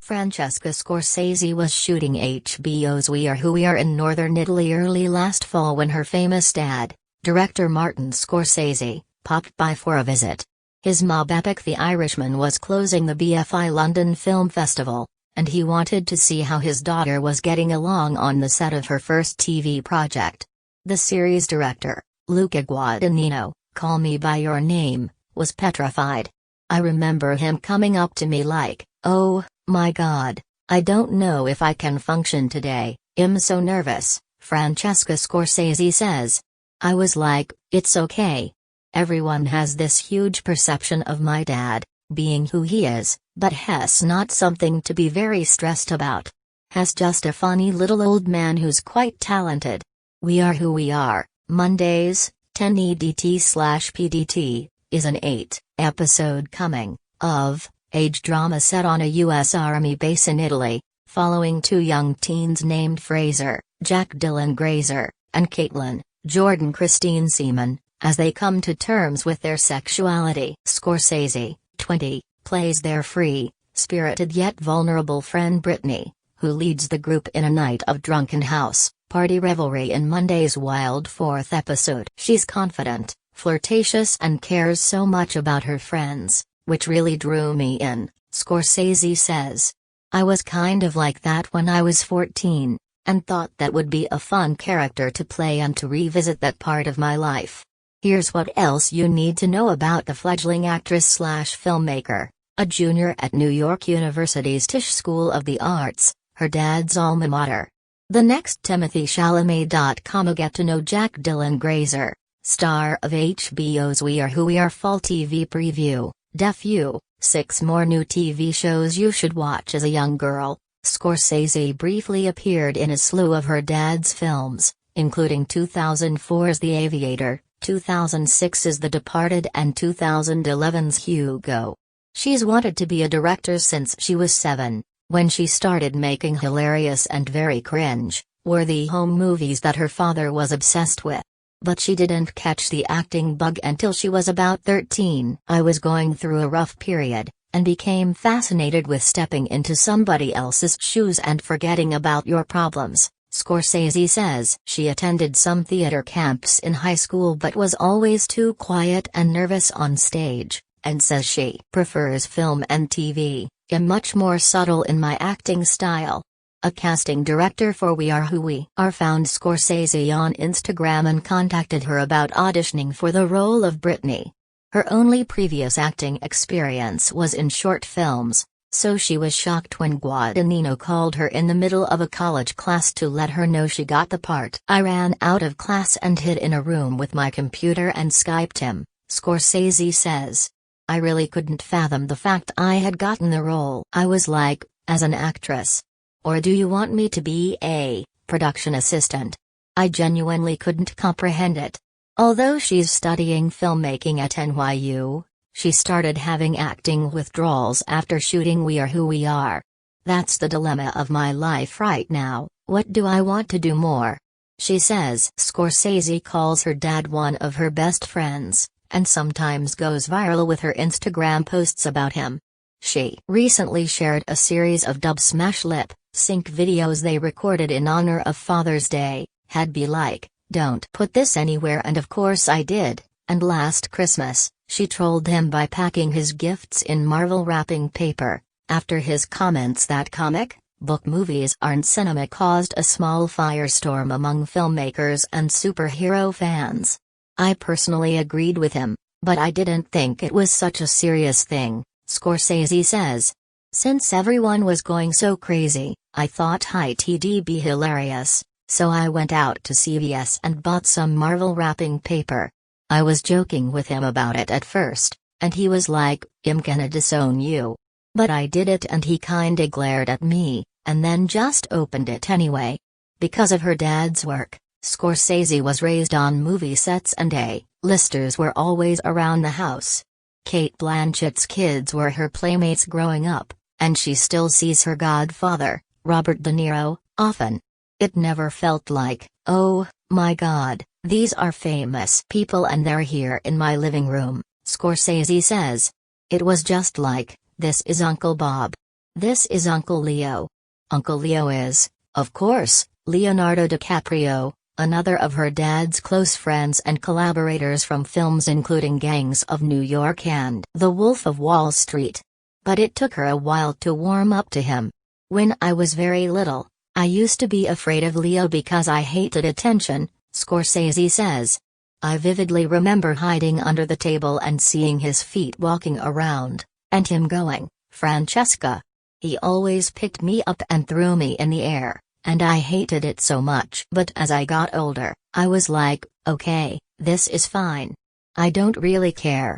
Francesca Scorsese was shooting HBO's We Are Who We Are in northern Italy early last fall when her famous dad, director Martin Scorsese, popped by for a visit. His mob epic The Irishman was closing the BFI London Film Festival, and he wanted to see how his daughter was getting along on the set of her first TV project. The series director, Luca Guadagnino, Call Me By Your Name, was petrified. I remember him coming up to me like, "Oh, my God, I don't know if I can function today, I'm so nervous," Francesca Scorsese says. "I was like, it's okay. Everyone has this huge perception of my dad, being who he is, but he's not something to be very stressed about. He's just a funny little old man who's quite talented." We Are Who We Are, Mondays, 10 EDT/PDT, is an 8-episode coming-of-age drama set on a U.S. Army base in Italy, following two young teens named Fraser, Jack Dylan Grazer, and Caitlin, Jordan Christine Seaman, as they come to terms with their sexuality. Scorsese, 20, plays their free-spirited yet vulnerable friend Brittany, who leads the group in a night of drunken house party revelry in Monday's wild fourth episode. She's confident, flirtatious and cares so much about her friends, which really drew me in, Scorsese says. "I was kind of like that when I was 14, and thought that would be a fun character to play and to revisit that part of my life." Here's what else you need to know about the fledgling actress/filmmaker, a junior at New York University's Tisch School of the Arts, her dad's alma mater. The next TimothyChalamet.com. A get to know Jack Dylan Grazer, star of HBO's We Are Who We Are fall TV preview, Def U, 6 more new TV shows you should watch as a young girl. Scorsese briefly appeared in a slew of her dad's films, including 2004's The Aviator, 2006's The Departed and 2011's Hugo. She's wanted to be a director since she was 7, when she started making hilarious and very cringe-worthy home movies that her father was obsessed with. But she didn't catch the acting bug until she was about 13. "I was going through a rough period, and became fascinated with stepping into somebody else's shoes and forgetting about your problems," Scorsese says. She attended some theater camps in high school but was always too quiet and nervous on stage, and says she prefers film and TV. "I'm much more subtle in my acting style." A casting director for We Are Who We Are found Scorsese on Instagram and contacted her about auditioning for the role of Brittany. Her only previous acting experience was in short films, so she was shocked when Guadagnino called her in the middle of a college class to let her know she got the part. "I ran out of class and hid in a room with my computer and Skyped him," Scorsese says. "I really couldn't fathom the fact I had gotten the role. I was like, as an actress? Or do you want me to be a production assistant? I genuinely couldn't comprehend it." Although she's studying filmmaking at NYU, she started having acting withdrawals after shooting We Are Who We Are. "That's the dilemma of my life right now, what do I want to do more?" she says. Scorsese calls her dad one of her best friends, and sometimes goes viral with her Instagram posts about him. She recently shared a series of dub smash lip sync videos they recorded in honor of Father's Day. "Had be like, don't put this anywhere, and of course I did, and last Christmas," she trolled him by packing his gifts in Marvel wrapping paper, after his comments that comic book movies aren't cinema caused a small firestorm among filmmakers and superhero fans. "I personally agreed with him, but I didn't think it was such a serious thing," Scorsese says. "Since everyone was going so crazy, I thought it'd be hilarious, so I went out to CVS and bought some Marvel wrapping paper. I was joking with him about it at first, and he was like, 'I'm gonna disown you.' But I did it and he kinda glared at me, and then just opened it anyway." Because of her dad's work, Scorsese was raised on movie sets and A-listers were always around the house. Cate Blanchett's kids were her playmates growing up, and she still sees her godfather, Robert De Niro, often. "It never felt like, oh, my God, these are famous people and they're here in my living room," Scorsese says. "It was just like, this is Uncle Bob. This is Uncle Leo. Uncle Leo is, of course, Leonardo DiCaprio, another of her dad's close friends and collaborators from films including Gangs of New York and The Wolf of Wall Street. But it took her a while to warm up to him. When I was very little, I used to be afraid of Leo because I hated attention, Scorsese says. I vividly remember hiding under the table and seeing his feet walking around, and him going, "Francesca." He always picked me up and threw me in the air, and I hated it so much. But as I got older, I was like, okay, this is fine. I don't really care.